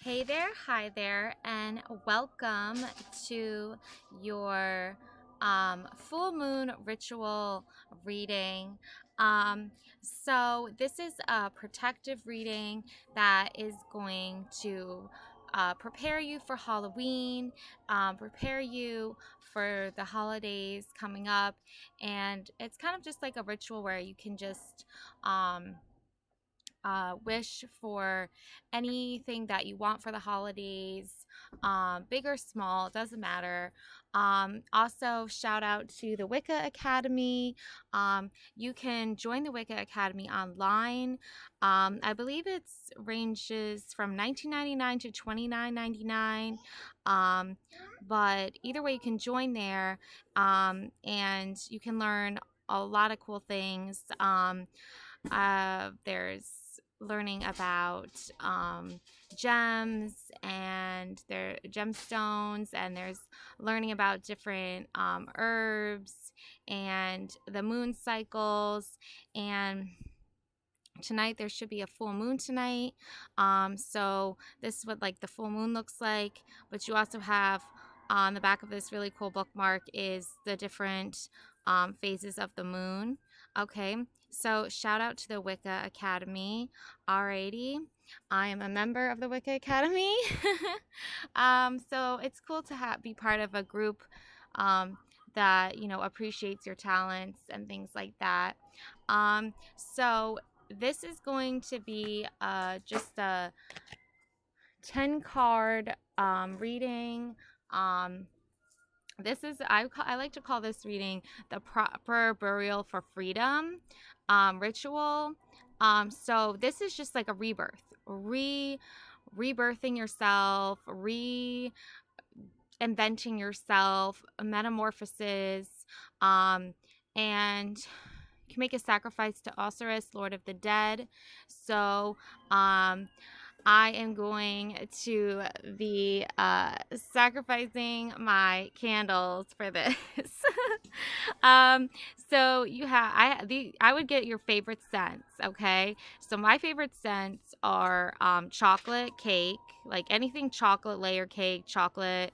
Hey there, hi there, and welcome to your full moon ritual reading. So, this is a protective reading that is going to prepare you for Halloween, prepare you for the holidays coming up, and it's kind of just like a ritual where you can just um, wish for anything that you want for the holidays, big or small, it doesn't matter. Also, shout out to the Wicca Academy. You can join the Wicca Academy online. I believe it's ranges from $19.99 to $29.99. But either way, you can join there, and you can learn a lot of cool things. There's learning about gems and their gemstones, and there's learning about different herbs and the moon cycles. And tonight there should be a full moon tonight, so this is what like the full moon looks like. But you also have on the back of this really cool bookmark is the different phases of the moon. Okay, so shout out to the Wicca Academy. Alrighty, I am a member of the Wicca Academy. So it's cool to be part of a group that appreciates your talents and things like that. So this is going to be just a 10 card reading. This is I like to call this reading the proper burial for freedom ritual. So this is just like a rebirth, rebirthing yourself, reinventing yourself, a metamorphosis, and you can make a sacrifice to Osiris, Lord of the Dead. So I am going to be sacrificing my candles for this. um, so I would get your favorite scents. Okay, so my favorite scents are chocolate cake, like anything chocolate, layer cake, chocolate.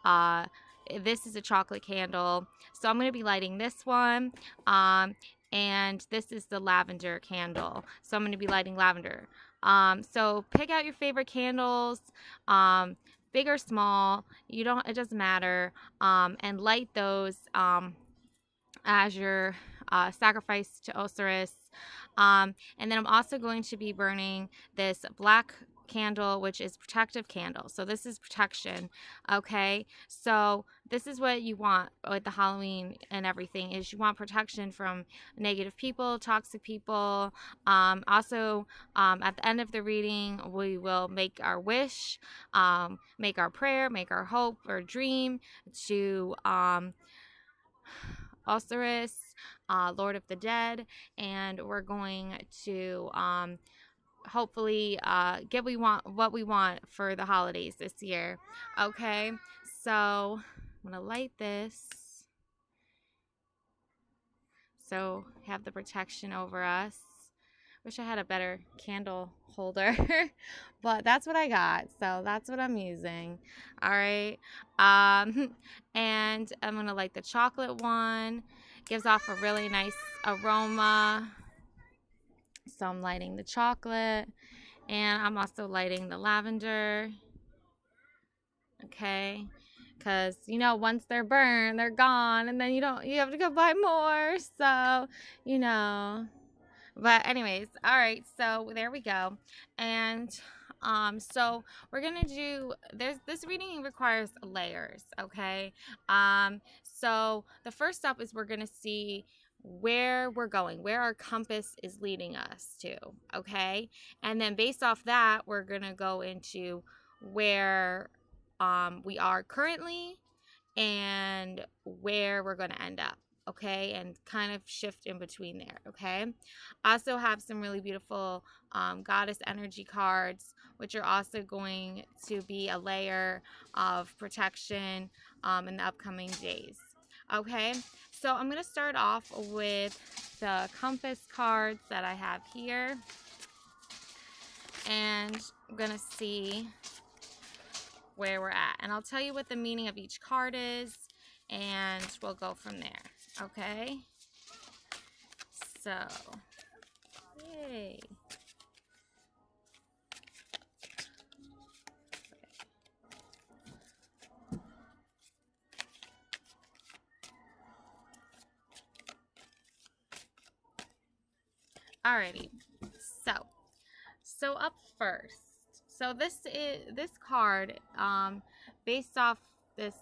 Uh, this is a chocolate candle, so I'm going to be lighting this one. And this is the lavender candle, so I'm going to be lighting lavender. So pick out your favorite candles, big or small. It doesn't matter. And light those as your sacrifice to Osiris. And then I'm also going to be burning this black candle, which is protective candle. So this is protection. Okay, so this is what you want with the Halloween and everything, is you want protection from negative people, toxic people. Also, at the end of the reading, we will make our wish, make our prayer, make our hope or dream to Osiris, Lord of the Dead, and we're going to hopefully get what we want for the holidays this year. Okay, so I'm gonna light this, so have the protection over us. Wish I had a better candle holder, but that's what I got, so that's what I'm using. All right, and I'm gonna light the chocolate one. Gives off a really nice aroma. So I'm lighting the chocolate, and I'm also lighting the lavender. Okay, because once they're burned, they're gone, and then you have to go buy more. So you know but anyways, all right, so there we go. And so we're gonna do this reading requires layers. Okay, so the first step is we're gonna see where we're going, where our compass is leading us to. Okay, and then based off that, we're gonna go into where we are currently and where we're going to end up. Okay, and kind of shift in between there. Okay, I also have some really beautiful goddess energy cards, which are also going to be a layer of protection in the upcoming days. Okay, so I'm going to start off with the compass cards that I have here, and I'm going to see where we're at. And I'll tell you what the meaning of each card is, and we'll go from there. Okay? So, yay. Alrighty. So up first. So this card, based off this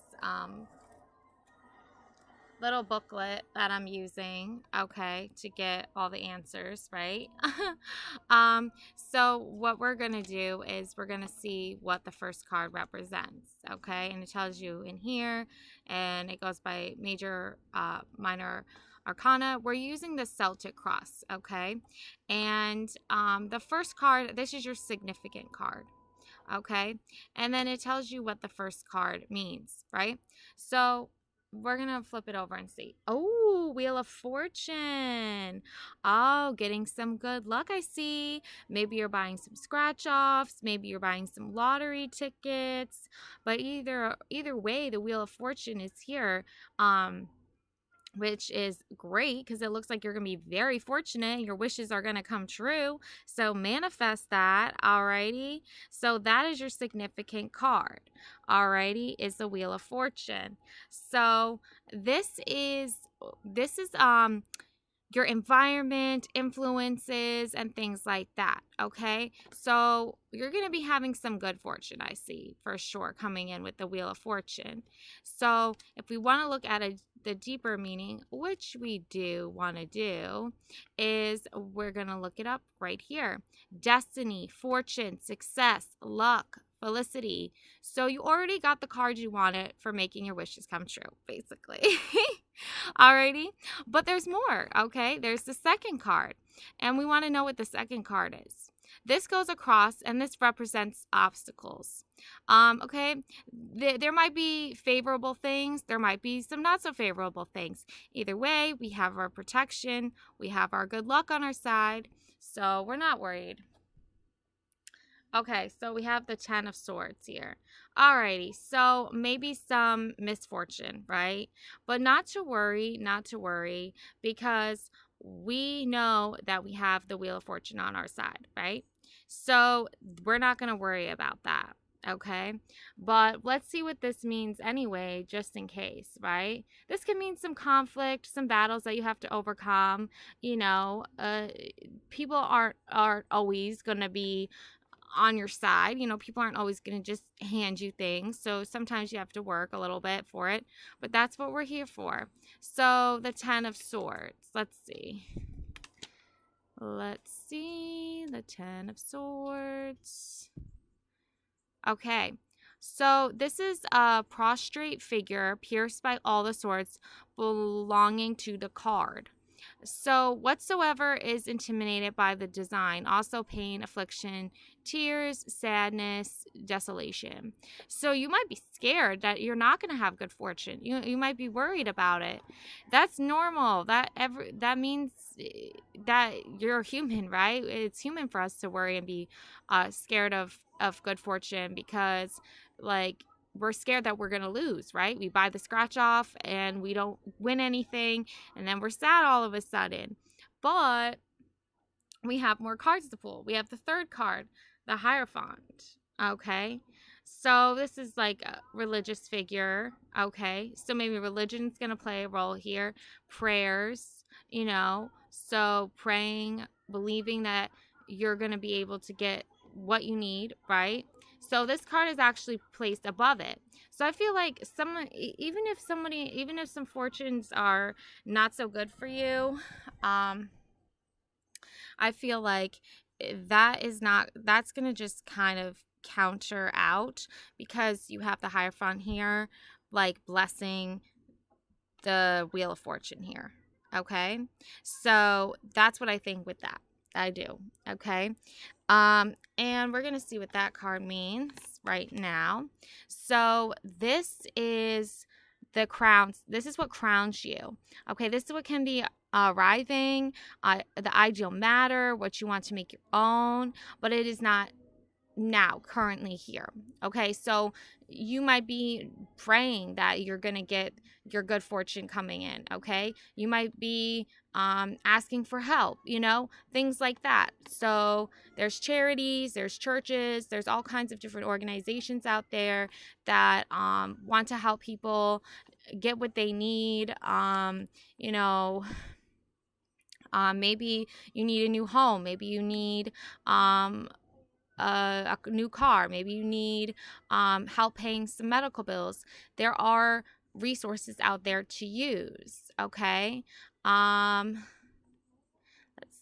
little booklet that I'm using, okay, to get all the answers, right? So what we're gonna do is we're gonna see what the first card represents, okay? And it tells you in here, and it goes by major, minor arcana. We're using the Celtic cross, okay? And the first card, this is your significant card, okay? And then it tells you what the first card means, right? So we're going to flip it over and see. Oh, Wheel of Fortune. Oh, getting some good luck, I see. Maybe you're buying some scratch offs. Maybe you're buying some lottery tickets. But either way, the Wheel of Fortune is here. Which is great because it looks like you're going to be very fortunate. Your wishes are going to come true. So manifest that, alrighty? So that is your significant card, alrighty, is the Wheel of Fortune. So this is your environment, influences, and things like that, okay? So you're going to be having some good fortune, I see, for sure, coming in with the Wheel of Fortune. So if we want to look at the deeper meaning, which we do want to do, is we're going to look it up right here. Destiny, fortune, success, luck, felicity. So you already got the card you wanted for making your wishes come true, basically. Alrighty, but there's more, okay? There's the second card, and we want to know what the second card is. This goes across, and this represents obstacles. Okay, there might be favorable things. There might be some not so favorable things. Either way, we have our protection. We have our good luck on our side, so we're not worried. Okay, so we have the 10 of Swords here. Alrighty, so maybe some misfortune, right? But not to worry, because we know that we have the Wheel of Fortune on our side, right? So we're not going to worry about that, okay? But let's see what this means anyway, just in case, right? This can mean some conflict, some battles that you have to overcome. You know, people aren't always going to be on your side. You know, people aren't always going to just hand you things. So sometimes you have to work a little bit for it. But that's what we're here for. So the 10 of Swords. Let's see. The 10 of Swords. Okay. So this is a prostrate figure pierced by all the swords belonging to the card. So whatsoever is intimidated by the design, also pain, affliction, tears, sadness, desolation. So you might be scared that you're not going to have good fortune. You might be worried about it. That's normal. That means that you're human, right? It's human for us to worry and be scared of good fortune because, like, we're scared that we're going to lose, right? We buy the scratch off and we don't win anything, and then we're sad all of a sudden. But we have more cards to pull. We have the third card, the Hierophant, okay? So this is like a religious figure, okay? So maybe religion's going to play a role here. Prayers, you know, so praying, believing that you're going to be able to get what you need, right? So this card is actually placed above it. So I feel like even if some fortunes are not so good for you, I feel like that's going to just kind of counter out because you have the Hierophant here, like blessing the Wheel of Fortune here. Okay. So that's what I think with that. I do. Okay. And we're going to see what that card means right now. So this is the crowns. This is what crowns you. Okay. This is what can be arriving, the ideal matter, what you want to make your own, but it is not now, currently here. Okay, so you might be praying that you're going to get your good fortune coming in. Okay, you might be asking for help, things like that. So there's charities, there's churches, there's all kinds of different organizations out there that want to help people get what they need. You know, maybe you need a new home, maybe you need a new car, maybe you need help paying some medical bills. There are resources out there to use. Okay, let's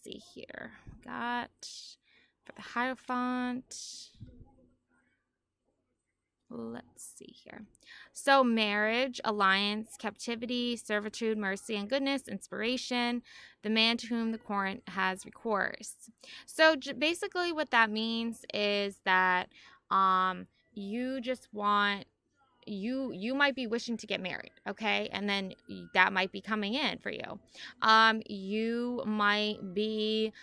see here. Got for the Hierophant. Let's see here. So, marriage, alliance, captivity, servitude, mercy, and goodness, inspiration, the man to whom the court has recourse. So, basically, what that means is that you just want you might be wishing to get married, okay, and then that might be coming in for you. You might be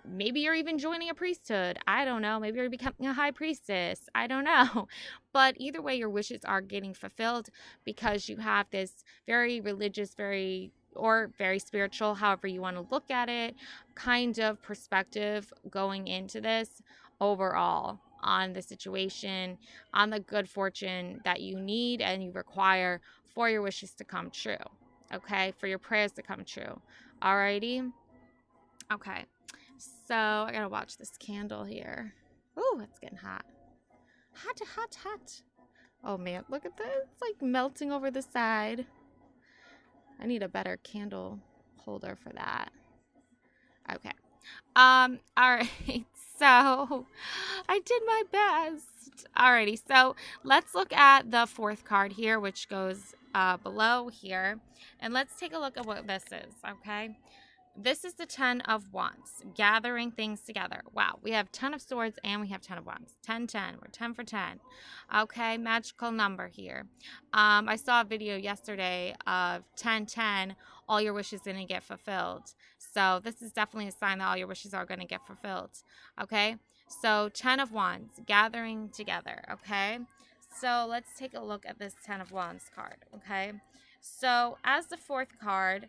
maybe you're even joining a priesthood. I don't know. Maybe you're becoming a high priestess. I don't know. But either way, your wishes are getting fulfilled because you have this very religious, very spiritual, however you want to look at it, kind of perspective going into this overall on the situation, on the good fortune that you need and you require for your wishes to come true. Okay, for your prayers to come true. Alrighty. Okay, so I gotta watch this candle here. Ooh, it's getting hot. Hot, hot, hot. Oh man, look at this. It's like melting over the side. I need a better candle holder for that. Okay. All right. So I did my best. Alrighty. So let's look at the fourth card here, which goes below here. And let's take a look at what this is. Okay. This is the 10 of Wands, gathering things together. Wow, we have 10 of Swords and we have 10 of Wands. 10, 10. We're 10 for 10. Okay, magical number here. I saw a video yesterday of 10, 10. All your wishes going to get fulfilled. So this is definitely a sign that all your wishes are going to get fulfilled. Okay, so 10 of Wands, gathering together. Okay, so let's take a look at this 10 of Wands card. Okay, so as the fourth card,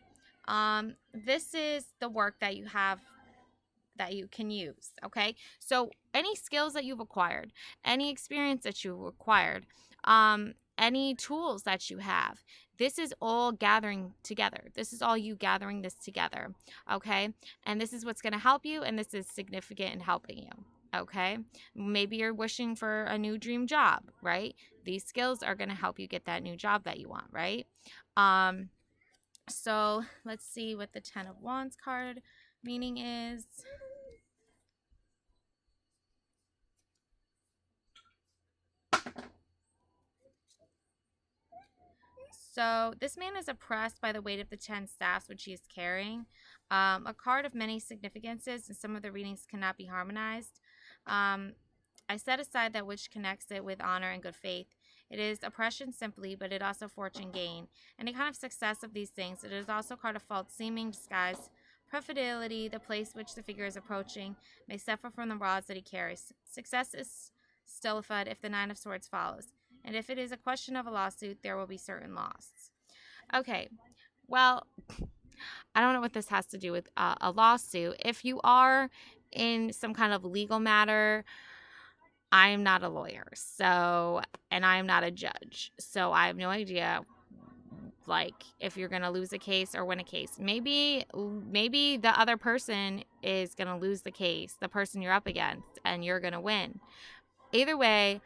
this is the work that you have that you can use. Okay, so any skills that you've acquired, any experience that you've acquired, any tools that you have, this is all gathering together. This is all you gathering this together. Okay, and this is what's going to help you, and this is significant in helping you. Okay, maybe you're wishing for a new dream job, right? These skills are going to help you get that new job that you want, right? So let's see what the 10 of Wands card meaning is. So this man is oppressed by the weight of the 10 staffs which he is carrying. A card of many significances, and some of the readings cannot be harmonized. I set aside that which connects it with honor and good faith. It is oppression simply, but it also fortune gain. Any kind of success of these things, it is also a card of false seeming, disguise, profitability, the place which the figure is approaching, may suffer from the rods that he carries. Success is stilified if the 9 of Swords follows. And if it is a question of a lawsuit, there will be certain loss. Okay, well, I don't know what this has to do with a lawsuit. If you are in some kind of legal matter, I am not a lawyer, and I am not a judge, so I have no idea, like, if you're gonna lose a case or win a case. Maybe the other person is gonna lose the case, the person you're up against, and you're gonna win. Either way,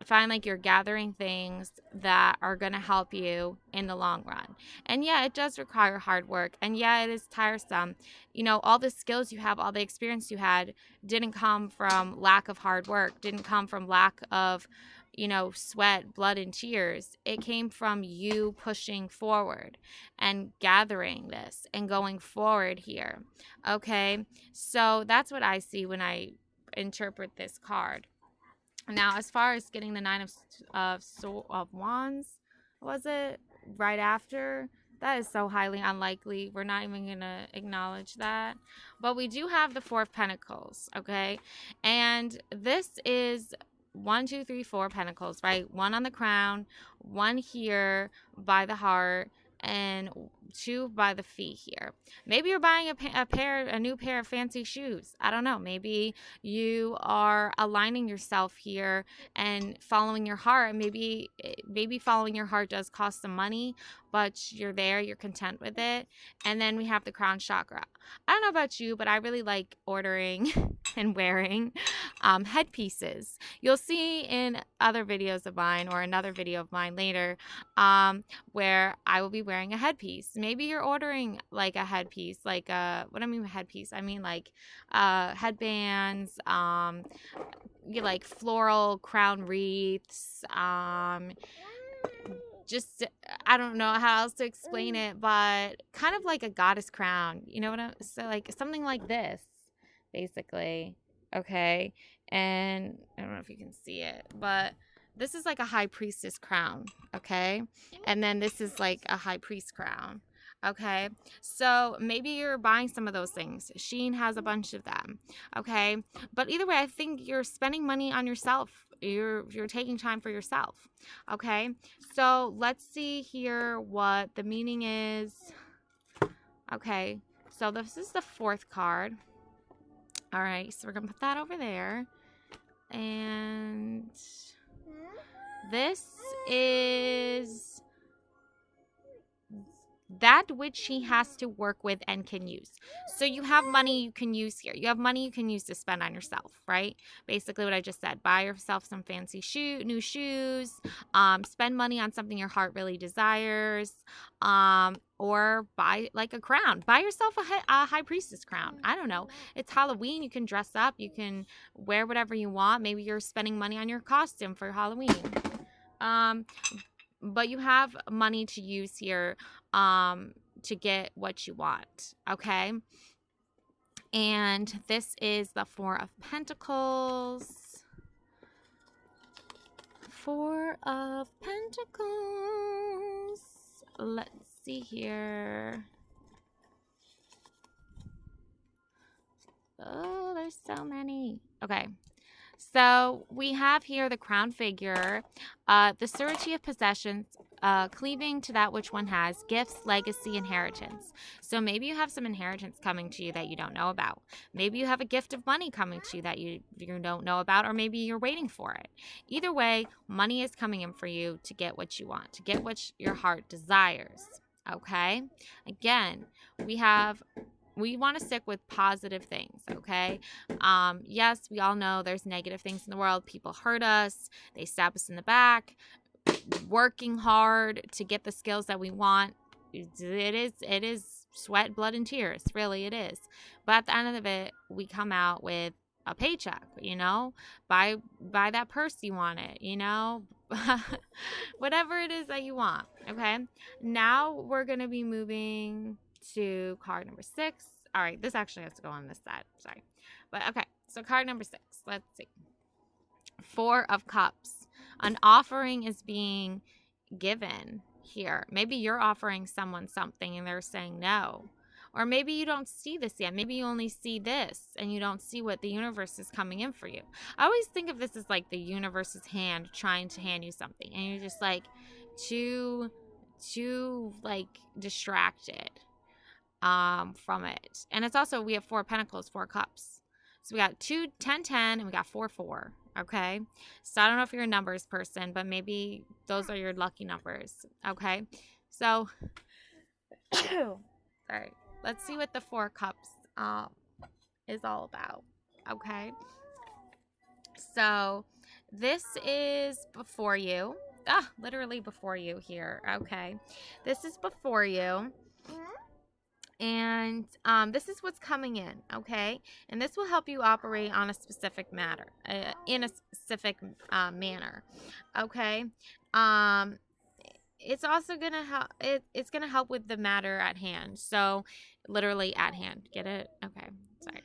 find like you're gathering things that are going to help you in the long run. And yeah, it does require hard work. And yeah, it is tiresome. All the skills you have, all the experience you had didn't come from lack of hard work, didn't come from lack of, sweat, blood, and tears. It came from you pushing forward and gathering this and going forward here. Okay, so that's what I see when I interpret this card. Now, as far as getting the 9 of Wands, was it right after That is so highly unlikely. We're not even going to acknowledge that. But we do have the Four of Pentacles, okay? And this is 4 pentacles, right? One on the crown, one here by the heart, and 2 by the feet here. Maybe you're buying a new pair of fancy shoes. I don't know. Maybe you are aligning yourself here and following your heart. Maybe following your heart does cost some money, but you're there, you're content with it. And then we have the crown chakra. I don't know about you, but I really like ordering and wearing headpieces. You'll see in other videos of mine or another video of mine later where I will be wearing a headpiece. Maybe you're ordering like a headpiece, like what I mean by headpiece, I mean like headbands, you like floral crown wreaths, just I don't know how else to explain it, but kind of like a goddess crown. You know what I'm so like something like this, basically. Okay. And I don't know if you can see it, but this is like a high priestess crown, okay? And then this is like a high priest crown. Okay, so maybe you're buying some of those things. Shein has a bunch of them. Okay, but either way, I think you're spending money on yourself. You're taking time for yourself. Okay, so let's see here what the meaning is. Okay, so this is the 4th card. All right, so we're gonna put that over there, and this is that which he has to work with and can use. So you have money you can use here. You have money you can use to spend on yourself, right? Basically what I just said. Buy yourself some fancy new shoes. Spend money on something your heart really desires. Or buy like a crown. Buy yourself a high priestess crown. I don't know. It's Halloween. You can dress up. You can wear whatever you want. Maybe you're spending money on your costume for Halloween. But you have money to use here to get what you want, okay? And this is the 4 of Pentacles. 4 of Pentacles. Let's see here. Oh, there's so many. Okay. So we have here the crown figure, the surety of possessions, cleaving to that which one has, gifts, legacy, inheritance. So maybe you have some inheritance coming to you that you don't know about. Maybe you have a gift of money coming to you that you don't know about, or maybe you're waiting for it. Either way, money is coming in for you to get what you want, to get what your heart desires. Okay? Again, we want to stick with positive things, okay? Yes, we all know there's negative things in the world. People hurt us. They stab us in the back. Working hard to get the skills that we want. It is sweat, blood, and tears. Really, it is. But at the end of it, we come out with a paycheck, you know? Buy that purse you wanted, you know? Whatever it is that you want, okay? Now we're going to be moving to card number 6. All right, this actually has to go on this side. Sorry. But okay, so card number 6. Let's see. 4 of Cups. An offering is being given here. Maybe you're offering someone something and they're saying no. Or maybe you don't see this yet. Maybe you only see this and you don't see what the universe is coming in for you. I always think of this as like the universe's hand trying to hand you something. And you're just like too like distracted from it. And it's also, we have 4 pentacles, 4 cups. So we got 2, 10, 10, and we got 4, 4. Okay. So I don't know if you're a numbers person, but maybe those are your lucky numbers. Okay. So, sorry. Let's see what the 4 cups is all about. Okay. So this is before you. Literally before you here. Okay. This is before you. And this is what's coming in, okay? And this will help you operate on a specific matter, in a specific manner, okay? it's also gonna help. It's gonna help with the matter at hand. So, literally at hand. Get it? Okay. Sorry.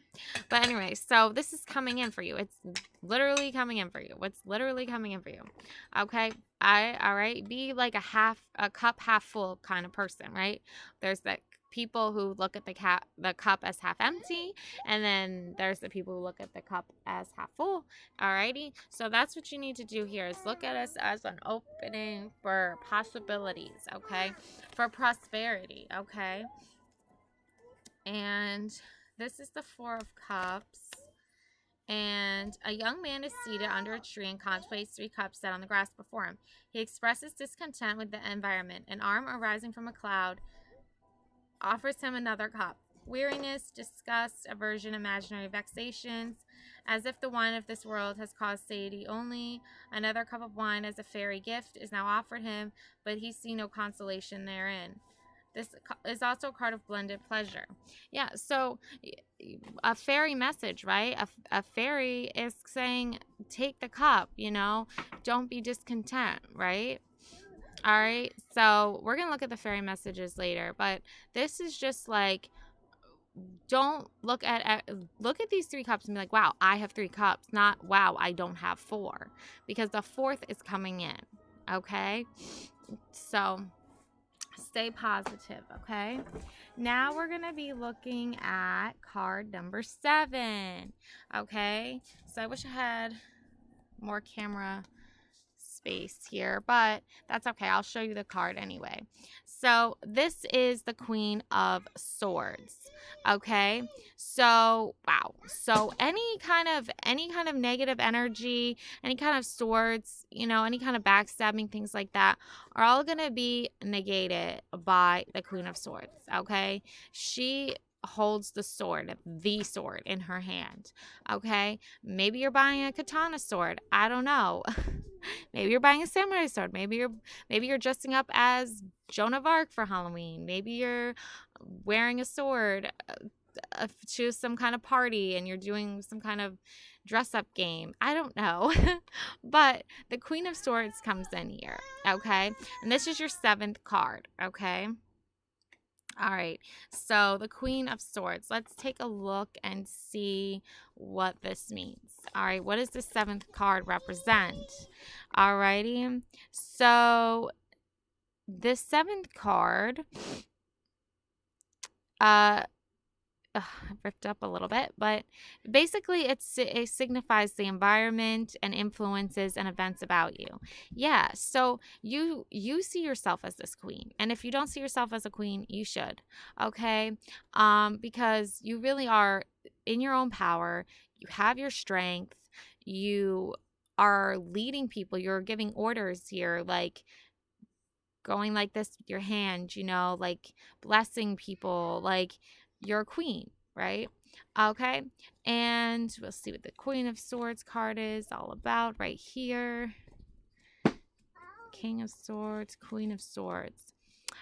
But anyway, so this is coming in for you. It's literally coming in for you. What's literally coming in for you? Okay. All right. Be like a cup half full kind of person, right? There's that people who look at the cup as half empty, and then there's the people who look at the cup as half full. Alrighty, so that's what you need to do here is look at us as an opening for possibilities, okay, for prosperity, okay. And this is the Four of Cups. And a young man is seated under a tree and contemplates three cups set on the grass before him. He expresses discontent with the environment. An arm arising from a cloud offers him another cup. Weariness, disgust, aversion, imaginary vexations, as if the wine of this world has caused satiety only. Another cup of wine as a fairy gift is now offered him, but he sees no consolation therein. This is also a card of blended pleasure. Yeah, so a fairy message, right? A fairy is saying, take the cup, don't be discontent, right? All right, so we're gonna look at the fairy messages later, but this is just like, don't look at these three cups and be like, wow, I have three cups, not wow, I don't have four, because the fourth is coming in. Okay, so stay positive. Okay, now we're gonna be looking at card number 7. Okay, so I wish I had more camera space here, but that's okay. I'll show you the card anyway. So this is the Queen of Swords. Okay, so wow, so any kind of negative energy, any kind of swords, any kind of backstabbing, things like that are all going to be negated by the Queen of Swords. Okay, she holds the sword in her hand. Okay, maybe you're buying a katana sword, I don't know. Maybe you're buying a samurai sword. Maybe you're dressing up as Joan of Arc for Halloween. Maybe you're wearing a sword to some kind of party and you're doing some kind of dress up game. I don't know. But the Queen of Swords comes in here, okay? And this is your 7th card, okay? All right, so the Queen of Swords. Let's take a look and see what this means. All right, what does the 7th card represent? All righty, so the 7th card, ripped up a little bit, but basically it signifies the environment and influences and events about you. Yeah, so you see yourself as this queen, and if you don't see yourself as a queen, you should. Okay, because you really are in your own power. You have your strength. You are leading people. You're giving orders here, like going like this with your hand, like blessing people, like you're a queen, right? Okay, and we'll see what the Queen of Swords card is all about right here. King of Swords, Queen of Swords.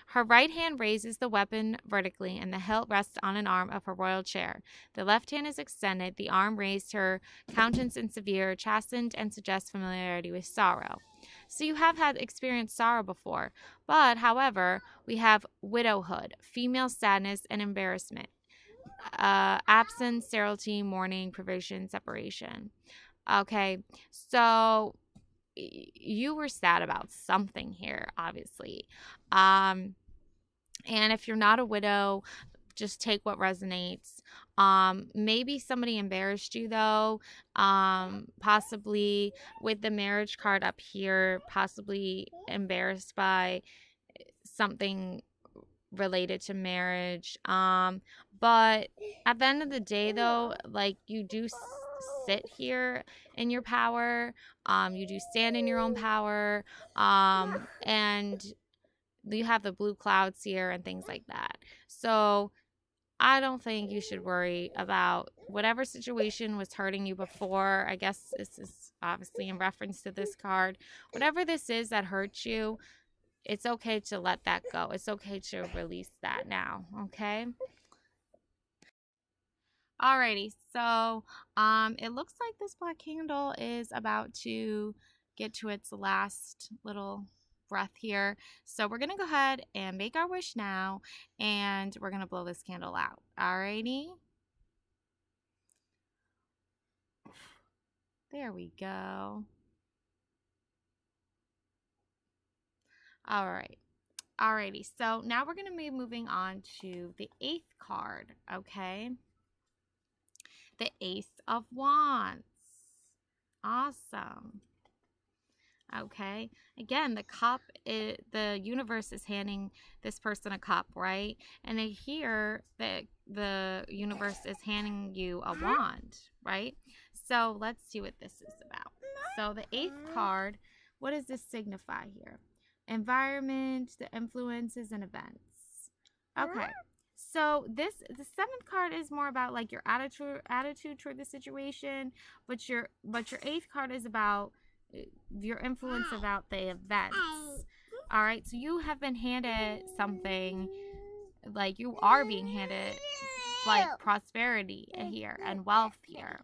Her right hand raises the weapon vertically, and the hilt rests on an arm of her royal chair. The left hand is extended, the arm raised, her countenance in severe, chastened, and suggests familiarity with sorrow. So you have had experienced sorrow before, but, however, we have widowhood, female sadness, and embarrassment. Absence, sterility, mourning, privation, separation. Okay, so you were sad about something here, obviously. And if you're not a widow, just take what resonates. Maybe somebody embarrassed you, though. Possibly with the marriage card up here, possibly embarrassed by something related to marriage. But at the end of the day, though, like, you do sit here in your power. You do stand in your own power. And you have the blue clouds here and things like that. So I don't think you should worry about whatever situation was hurting you before. I guess this is obviously in reference to this card. Whatever this is that hurt you, it's okay to let that go. It's okay to release that now, okay? Alrighty, so it looks like this black candle is about to get to its last little breath here. So we're going to go ahead and make our wish now, and we're going to blow this candle out. Alrighty. There we go. All right. Alrighty. So now we're going to be moving on to the 8th card. Okay. The Ace of Wands. Awesome. Okay. Again, the universe is handing this person a cup, right? And here the universe is handing you a wand, right? So let's see what this is about. So the 8th card, what does this signify here? Environment, the influences and events. Okay. So the 7th card is more about like your attitude toward the situation, but your 8th card is about your influence about the events. All right, so you have been handed something, like you are being handed like prosperity here and wealth here.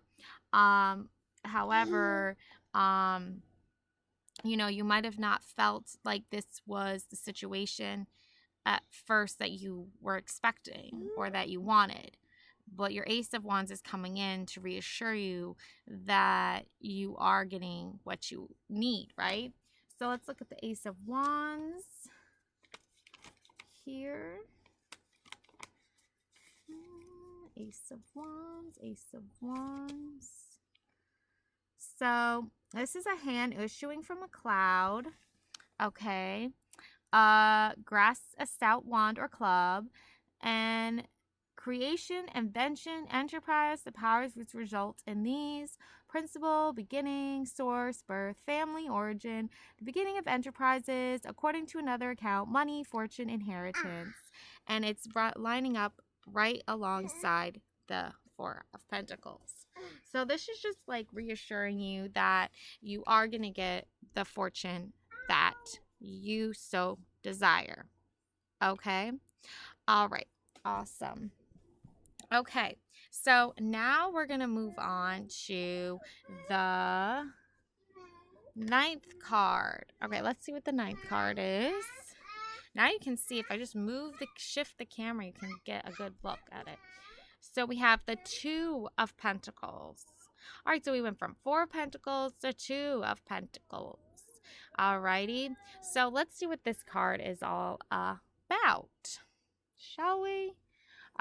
However, you might have not felt like this was the situation at first that you were expecting or that you wanted. But your Ace of Wands is coming in to reassure you that you are getting what you need, right? So let's look at the Ace of Wands here. Ace of Wands, Ace of Wands. So this is a hand issuing from a cloud. Okay. Grasp a stout wand or club, and creation, invention, enterprise, the powers which result in these: principle, beginning, source, birth, family, origin, the beginning of enterprises, according to another account, money, fortune, inheritance. And it's lining up right alongside the Four of Pentacles. So this is just like reassuring you that you are going to get the fortune that you so desire. Okay. All right. Awesome. Okay. So now we're going to move on to the 9th card. Okay. Let's see what the 9th card is. Now you can see, if I just shift the camera, you can get a good look at it. So we have the 2 of Pentacles. All right. So we went from 4 of Pentacles to 2 of Pentacles. Alrighty, so let's see what this card is all about, shall we?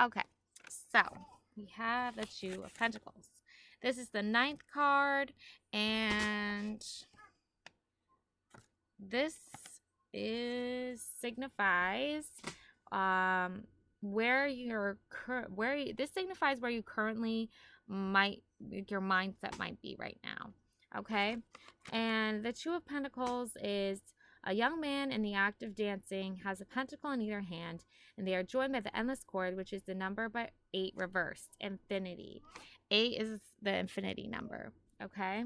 Okay, so we have the 2 of Pentacles. This is the 9th card, and this signifies this signifies where you currently your mindset might be right now. Okay, and the 2 of Pentacles is a young man in the act of dancing, has a pentacle in either hand, and they are joined by the endless cord, which is the number by 8 reversed, infinity. 8 is the infinity number. Okay.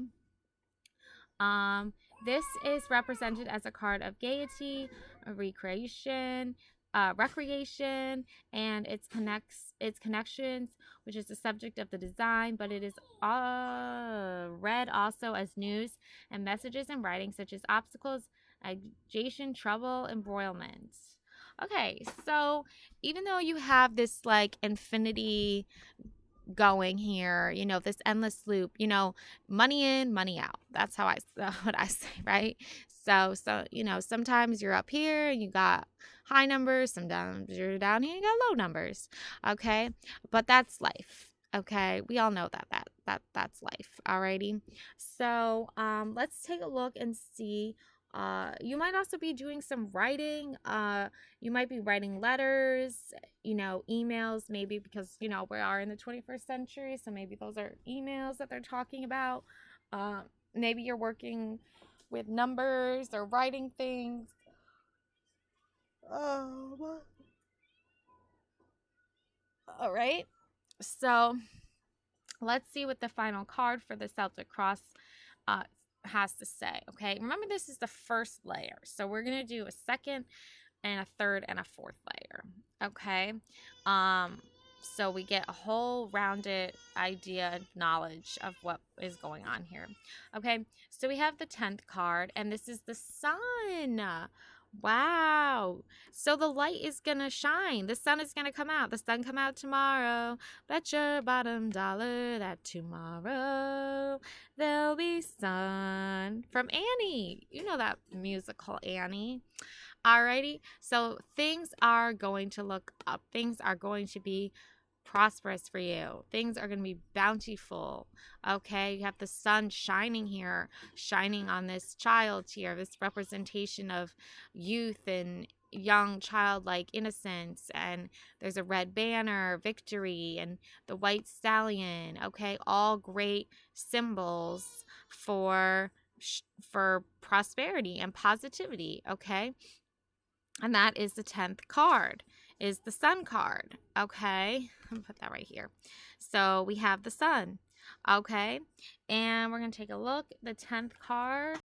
This is represented as a card of gaiety, recreation, and its connections, which is the subject of the design, but it is read also as news and messages in writing, such as obstacles, agitation, trouble, embroilment. Okay, so even though you have this like infinity going here, this endless loop, money in, money out. That's what I say, right? So sometimes you're up here and you got high numbers, sometimes you're down here and you got low numbers. Okay, but that's life. Okay, we all know that's life. Alrighty, so let's take a look and see. You might also be doing some writing. You might be writing letters, emails, maybe, because we are in the 21st century, so maybe those are emails that they're talking about. Maybe you're working with numbers or writing things. All right, so let's see what the final card for the Celtic Cross has to say. Okay, remember, this is the first layer, so we're gonna do a second and a third and a fourth layer. Okay, So we get a whole rounded idea and knowledge of what is going on here. Okay, so we have the 10th card, and this is the sun. Wow. So the light is going to shine. The sun is going to come out. The sun come out tomorrow. Bet your bottom dollar that tomorrow there'll be sun. From Annie. You know that musical, Annie. Alrighty. So things are going to look up. Things are going to be prosperous for you. Things are going to be bountiful. Okay, you have the sun shining here, shining on this child here, this representation of youth and young childlike innocence. And there's a red banner, victory, and the white stallion. Okay, all great symbols for prosperity and positivity. Okay, and that is the 10th card, is the sun card. Okay, I'll put that right here. So we have the sun. Okay, and we're going to take a look. The 10th card